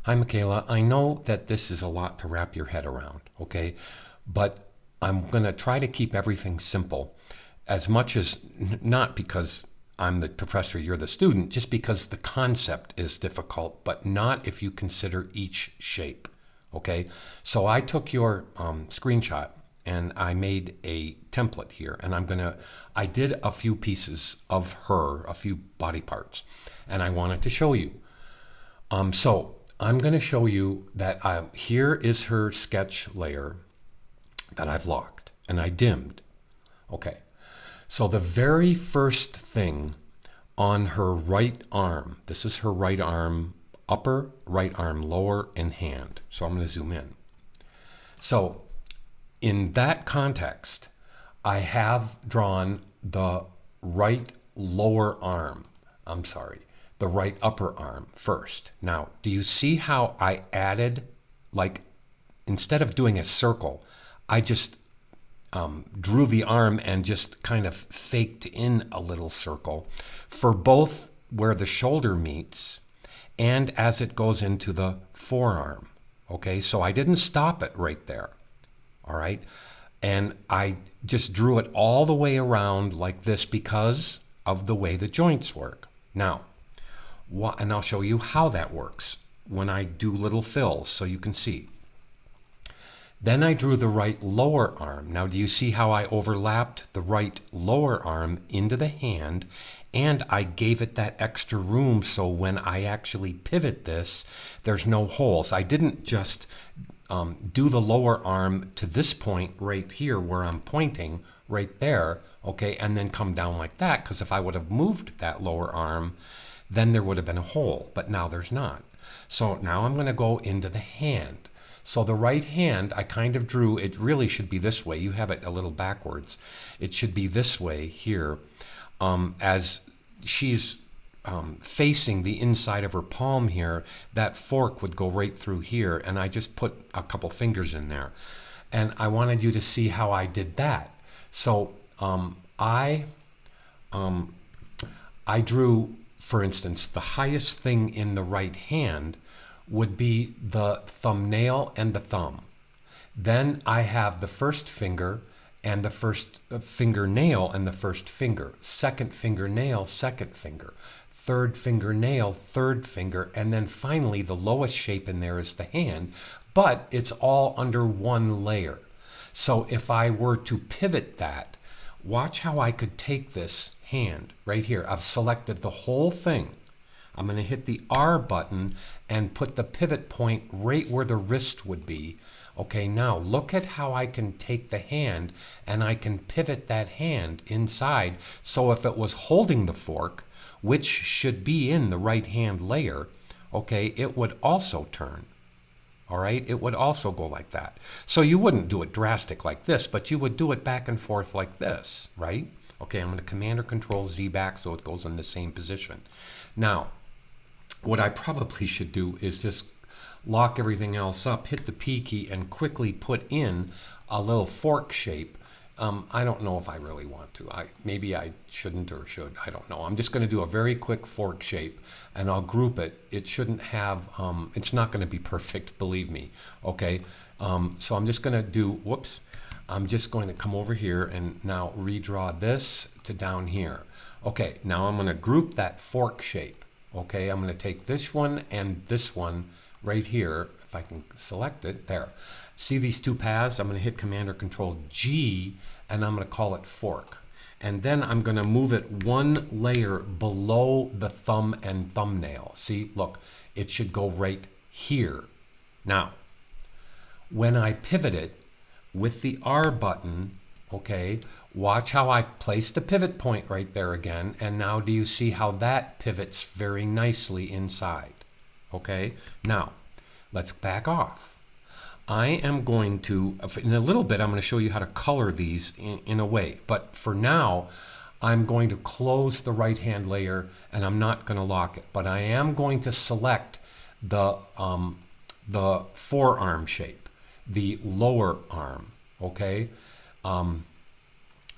Hi, Michaela. I know that this is a lot to wrap your head around, okay? But I'm going to try to keep everything simple as much as not because I'm the professor, you're the student, just because the concept is difficult, but not if you consider each shape, okay? So I took your screenshot and I made a template here, and I did a few pieces of her, a few body parts, and I wanted to show you. So I'm going to show you that here is her sketch layer that I've locked and I dimmed. Okay, so the very first thing on her right arm, this is her right arm, upper, right arm, lower, and hand. So I'm going to zoom in. So in that context, I have drawn the right lower arm. I'm sorry, the right upper arm first. Now, do you see how I added, like, instead of doing a circle, I just drew the arm and just kind of faked in a little circle for both where the shoulder meets and as it goes into the forearm. Okay, so I didn't stop it right there. All right. And I just drew it all the way around like this because of the way the joints work. Now, and I'll show you how that works when I do little fills so you can see. Then I drew the right lower arm. Now, do you see how I overlapped the right lower arm into the hand, and I gave it that extra room so when I actually pivot this, there's no holes. I didn't just do the lower arm to this point right here where I'm pointing right there, okay, and then come down like that, because if I would have moved that lower arm, then there would have been a hole, but now there's not. So now I'm going to go into the hand. So the right hand, I kind of drew, it really should be this way. You have it a little backwards. It should be this way here, as she's facing the inside of her palm here. That fork would go right through here, and I just put a couple fingers in there. And I wanted you to see how I did that. So I drew, for instance, the highest thing in the right hand would be the thumbnail and the thumb. Then I have the first finger and the first fingernail and the first finger, second fingernail, second finger, third fingernail, third finger, and then finally the lowest shape in there is the hand, but it's all under one layer. So if I were to pivot that, watch how I could take this hand right here. I've selected the whole thing. I'm going to hit the R button and put the pivot point right where the wrist would be. Okay, now look at how I can take the hand and I can pivot that hand inside. So if it was holding the fork, which should be in the right hand layer, okay, it would also turn. All right, it would also go like that. So you wouldn't do it drastic like this, but you would do it back and forth like this, right? Okay, I'm going to Command or Control Z back so it goes in the same position. Now, what I probably should do is just lock everything else up, hit the P key, and quickly put in a little fork shape. I don't know if I really want to. Maybe I shouldn't or should. I don't know. I'm just going to do a very quick fork shape, and I'll group it. It shouldn't have, it's not going to be perfect, believe me. Okay, so I'm just going to do, whoops, I'm just going to come over here and now redraw this to down here. Okay, now I'm going to group that fork shape. Okay, I'm going to take this one and this one right here, if I can select it, there. See these two paths? I'm going to hit Command or Control G, and I'm going to call it fork. And then I'm going to move it one layer below the thumb and thumbnail. See, look, it should go right here. Now, when I pivot it with the R button, okay, watch how I place the pivot point right there again, and now do you see how that pivots very nicely inside? Okay, now let's back off. I am going to, in a little bit, I'm going to show you how to color these in a way, but for now, I'm going to close the right hand layer and I'm not going to lock it, but I am going to select the forearm shape, the lower arm, okay?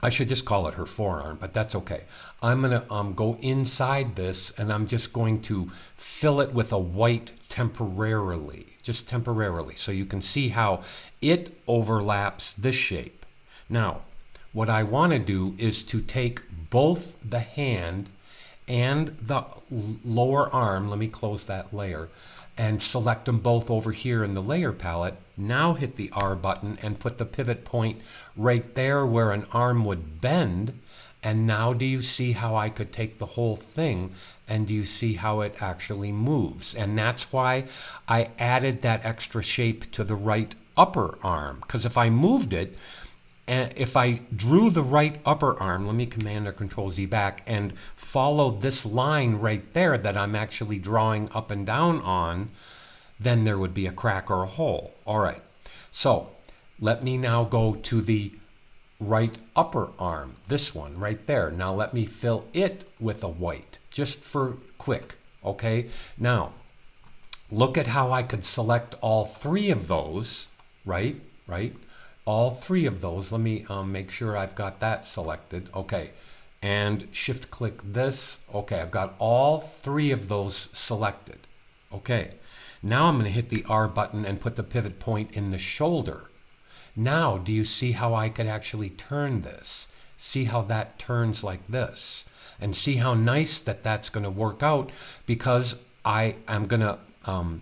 I should just call it her forearm, but that's okay. I'm going to go inside this, and I'm just going to fill it with a white temporarily, just temporarily, so you can see how it overlaps this shape. Now, what I want to do is to take both the hand and the lower arm, let me close that layer, and select them both over here in the layer palette. Now hit the R button and put the pivot point right there where an arm would bend. And now do you see how I could take the whole thing, and do you see how it actually moves? And that's why I added that extra shape to the right upper arm, because if I moved it, and if I drew the right upper arm, let me Command or Control Z back, and follow this line right there that I'm actually drawing up and down on, then there would be a crack or a hole. All right, so let me now go to the right upper arm, this one right there. Now let me fill it with a white, just for quick, okay? Now, look at how I could select all three of those, right? All three of those. Let me make sure I've got that selected. Okay, and shift click this. Okay, I've got all three of those selected. Okay, now I'm going to hit the R button and put the pivot point in the shoulder. Now, do you see how I could actually turn this? See how that turns like this? And see how nice that that's going to work out, because I am going to,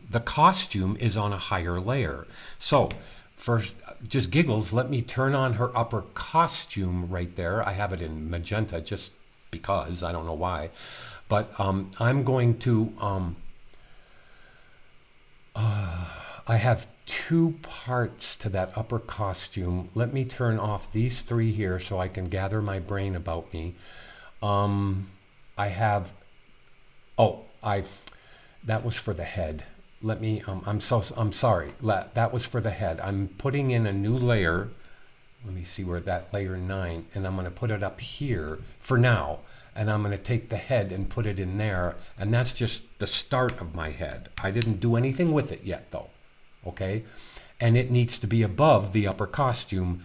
the costume is on a higher layer. So, for just giggles, let me turn on her upper costume right there. I have it in magenta just because, I don't know why. But I'm going to, I have two parts to that upper costume. Let me turn off these three here so I can gather my brain about me. I have, that was for the head. Let me, I'm sorry. That was for the head. I'm putting in a new layer. Let me see where that layer 9, and I'm going to put it up here for now. And I'm going to take the head and put it in there. And that's just the start of my head. I didn't do anything with it yet though. Okay. And it needs to be above the upper costume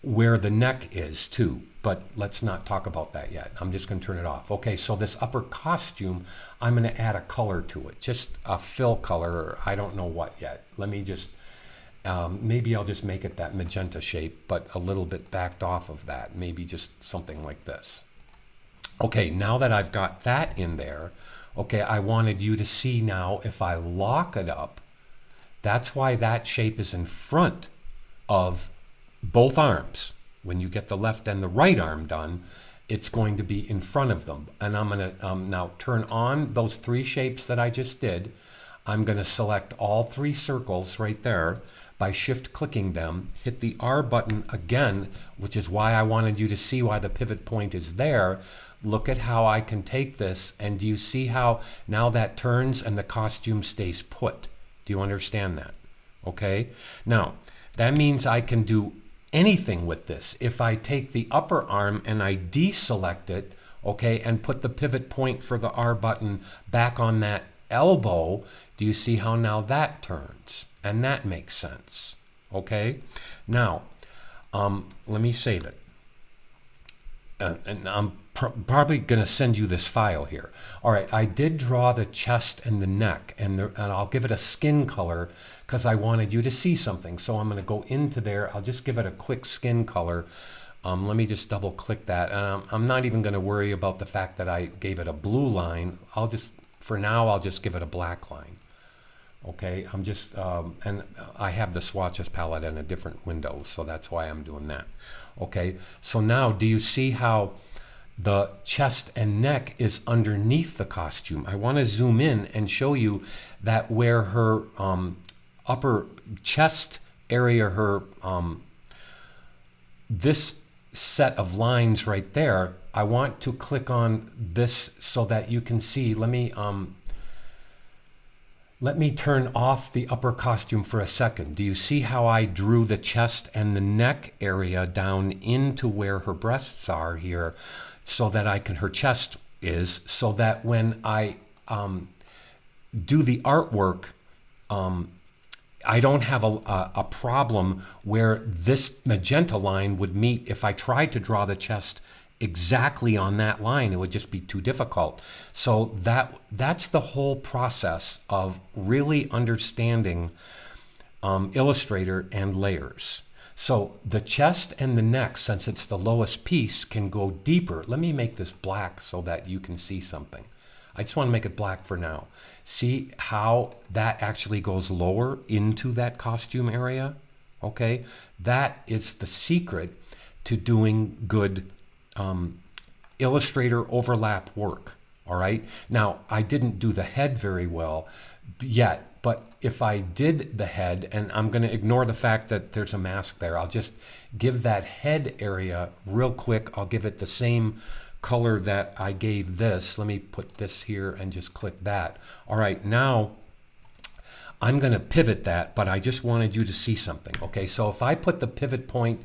where the neck is too. But let's not talk about that yet. I'm just going to turn it off. Okay, so this upper costume, I'm going to add a color to it. Just a fill color, or I don't know what yet. Let me just, maybe I'll just make it that magenta shape, but a little bit backed off of that. Maybe just something like this. Okay, now that I've got that in there, okay, I wanted you to see now if I lock it up, that's why that shape is in front of both arms. When you get the left and the right arm done, it's going to be in front of them. And I'm going to now turn on those three shapes that I just did. I'm going to select all three circles right there by shift clicking them, hit the R button again, which is why I wanted you to see why the pivot point is there. Look at how I can take this, and do you see how now that turns and the costume stays put? Do you understand that? Okay. Now, that means I can do anything with this. If I take the upper arm and I deselect it, okay, and put the pivot point for the R button back on that elbow, do you see how now that turns? And that makes sense. Okay. Now, let me save it. And I'm probably going to send you this file here. All right, I did draw the chest and the neck, and I'll give it a skin color because I wanted you to see something. So I'm going to go into there. I'll just give it a quick skin color. Let me just double click that. I'm not even going to worry about the fact that I gave it a blue line. For now, I'll just give it a black line. Okay, I'm just, and I have the swatches palette in a different window, so that's why I'm doing that. Okay, so now do you see how the chest and neck is underneath the costume? I want to zoom in and show you that where her upper chest area, her this set of lines right there, I want to click on this so that you can see. Let me turn off the upper costume for a second. Do you see how I drew the chest and the neck area down into where her breasts are here, so that her chest is, so that when I do the artwork, I don't have a problem where this magenta line would meet. If I tried to draw the chest exactly on that line, it would just be too difficult. So that's the whole process of really understanding Illustrator and layers. So the chest and the neck, since it's the lowest piece, can go deeper. Let me make this black so that you can see something. I just want to make it black for now. See how that actually goes lower into that costume area? Okay, that is the secret to doing good Illustrator overlap work. All right, now I didn't do the head very well yet, but if I did the head, and I'm going to ignore the fact that there's a mask there, I'll just give that head area real quick. I'll give it the same color that I gave this. Let me put this here and just click that. All right, now I'm going to pivot that, but I just wanted you to see something. Okay, so if I put the pivot point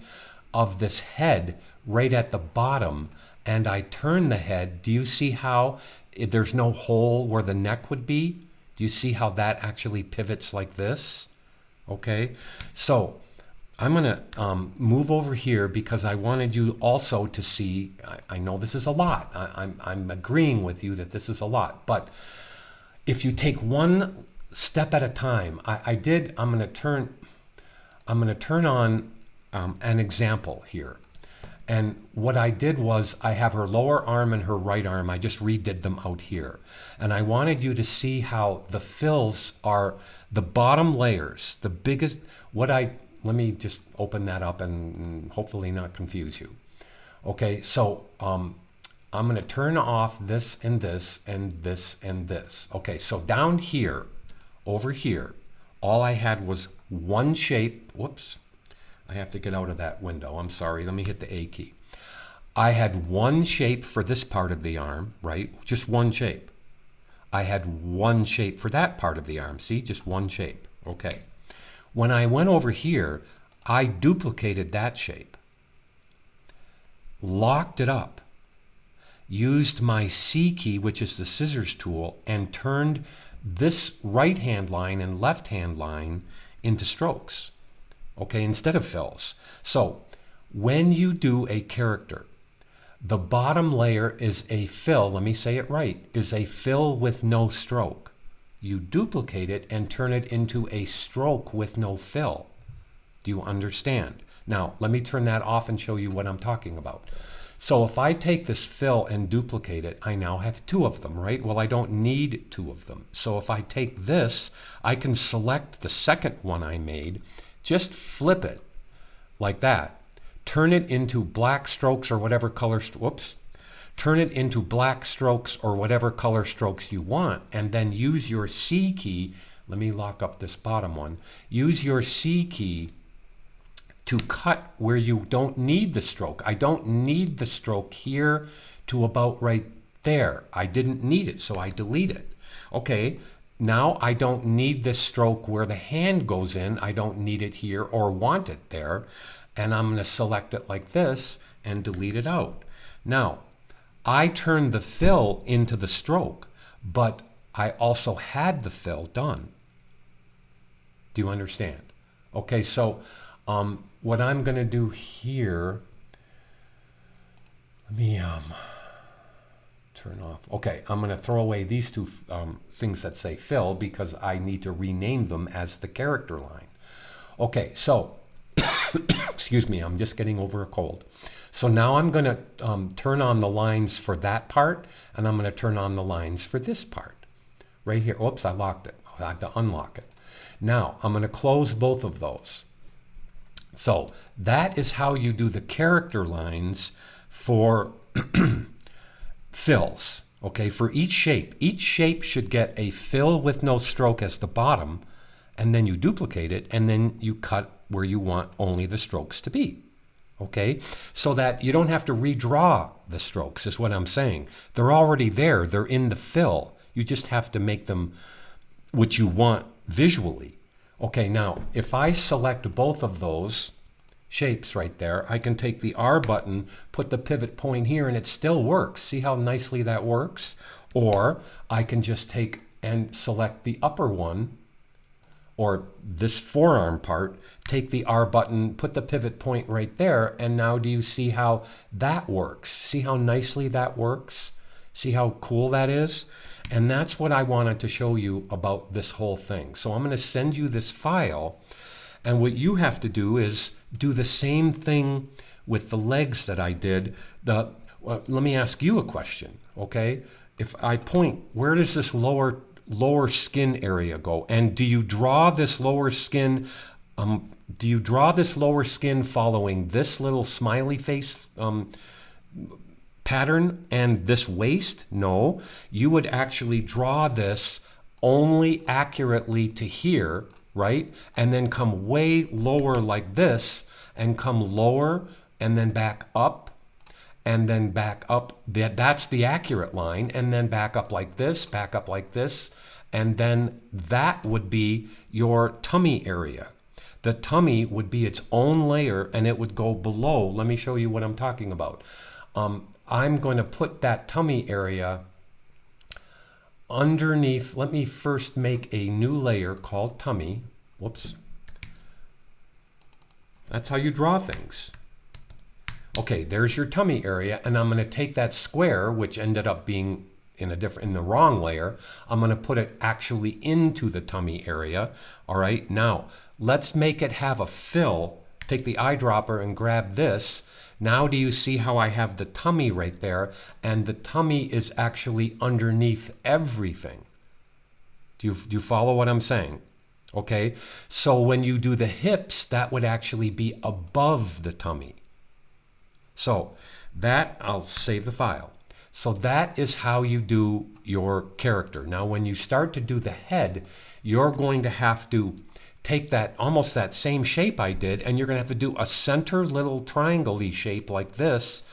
of this head right at the bottom and I turn the head, do you see how there's no hole where the neck would be? Do you see how that actually pivots like this? Okay, so I'm going to move over here because I wanted you also to see. I know this is a lot. I'm agreeing with you that this is a lot. But if you take one step at a time, I'm going to turn on an example here. And what I did was I have her lower arm and her right arm. I just redid them out here. And I wanted you to see how the fills are the bottom layers, the biggest. Let me just open that up and hopefully not confuse you. Okay, so I'm going to turn off this and this and this and this. Okay, so down here, over here, all I had was one shape. Whoops, I have to get out of that window. I'm sorry, let me hit the A key. I had one shape for this part of the arm, right? Just one shape. I had one shape for that part of the arm. See, just one shape. Okay. When I went over here, I duplicated that shape, locked it up, used my C key, which is the scissors tool, and turned this right-hand line and left-hand line into strokes, okay, instead of fills. So when you do a character, the bottom layer is a fill, let me say it right, is a fill with no stroke. You duplicate it and turn it into a stroke with no fill. Do you understand? Now, let me turn that off and show you what I'm talking about. So if I take this fill and duplicate it, I now have two of them, right? Well, I don't need two of them. So if I take this, I can select the second one I made, just flip it like that, turn it into black strokes or whatever color, turn it into black strokes or whatever color strokes you want, and then use your C key. Let me lock up this bottom one. Use your C key to cut where you don't need the stroke. I don't need the stroke here to about right there. I didn't need it, so I delete it. Okay, now I don't need this stroke where the hand goes in. I don't need it here or want it there. And I'm going to select it like this and delete it out. Now, I turned the fill into the stroke, but I also had the fill done. Do you understand? Okay, so what I'm going to do here, let me turn off. Okay, I'm going to throw away these two things that say fill because I need to rename them as the character line. Okay, so, excuse me, I'm just getting over a cold. So now I'm going to turn on the lines for that part, and I'm going to turn on the lines for this part. Right here. Oops, I locked it. I have to unlock it. Now, I'm going to close both of those. So that is how you do the character lines for fills. Okay, for each shape should get a fill with no stroke as the bottom, and then you duplicate it, and then you cut where you want only the strokes to be. Okay, so that you don't have to redraw the strokes is what I'm saying. They're already there. They're in the fill. You just have to make them what you want visually. Okay, now if I select both of those shapes right there, I can take the R button, put the pivot point here, and it still works. See how nicely that works? Or I can just take and select the upper one or this forearm part, take the R button, put the pivot point right there, and now do you see how that works? See how nicely that works? See how cool that is? And that's what I wanted to show you about this whole thing. So I'm going to send you this file, and what you have to do is do the same thing with the legs that I did. Let me ask you a question, okay? If I point, where does this lower skin area go? And do you draw this lower skin? Do you draw this lower skin following this little smiley face pattern and this waist? No, you would actually draw this only accurately to here, right? And then come way lower like this, and come lower and then back up, and then back up. That's the accurate line, and then back up like this, and then that would be your tummy area. The tummy would be its own layer, and it would go below. Let me show you what I'm talking about. I'm going to put that tummy area underneath. Let me first make a new layer called tummy. Whoops. That's how you draw things. Okay, there's your tummy area, and I'm going to take that square, which ended up being in the wrong layer. I'm going to put it actually into the tummy area. All right, now let's make it have a fill. Take the eyedropper and grab this. Now do you see how I have the tummy right there, and the tummy is actually underneath everything? Do you follow what I'm saying? Okay, so when you do the hips, that would actually be above the tummy. So that, I'll save the file. So that is how you do your character. Now when you start to do the head, you're going to have to take that, almost that same shape I did, and you're going to have to do a center little triangle-y shape like this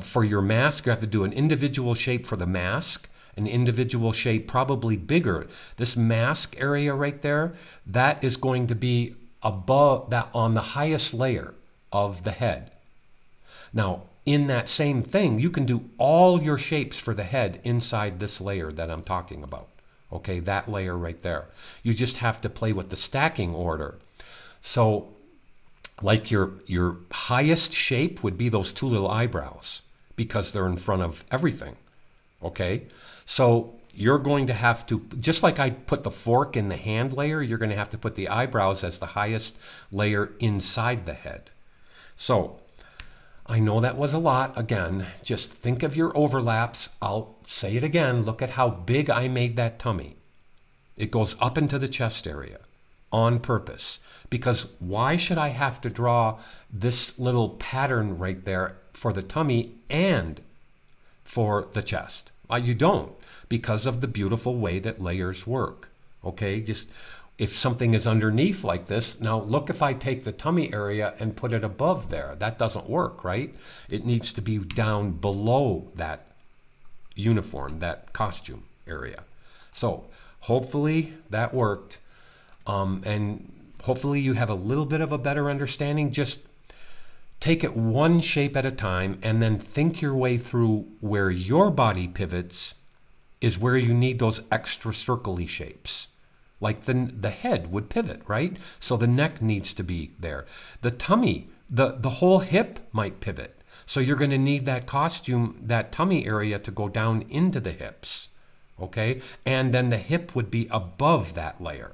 for your mask. You have to do an individual shape for the mask, an individual shape probably bigger. This mask area right there, that is going to be above that, on the highest layer of the head. Now, in that same thing, you can do all your shapes for the head inside this layer that I'm talking about. Okay, that layer right there. You just have to play with the stacking order. So, like your highest shape would be those two little eyebrows, because they're in front of everything. Okay, so you're going to have to, just like I put the fork in the hand layer, you're going to have to put the eyebrows as the highest layer inside the head. So, I know that was a lot. Again, just think of your overlaps. I'll say it again. Look at how big I made that tummy. It goes up into the chest area on purpose. Because why should I have to draw this little pattern right there for the tummy and for the chest? You don't, because of the beautiful way that layers work. Okay, just if something is underneath like this, now look, if I take the tummy area and put it above there, that doesn't work, right? It needs to be down below that uniform, that costume area. So hopefully that worked. And hopefully you have a little bit of a better understanding. Just take it one shape at a time, and then think your way through where your body pivots is where you need those extra circle-y shapes. Like the head would pivot, right? So the neck needs to be there. The tummy, the whole hip might pivot. So you're going to need that costume, that tummy area, to go down into the hips, okay? And then the hip would be above that layer.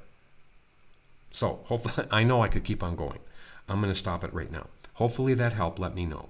So hopefully, I know I could keep on going. I'm going to stop it right now. Hopefully that helped. Let me know.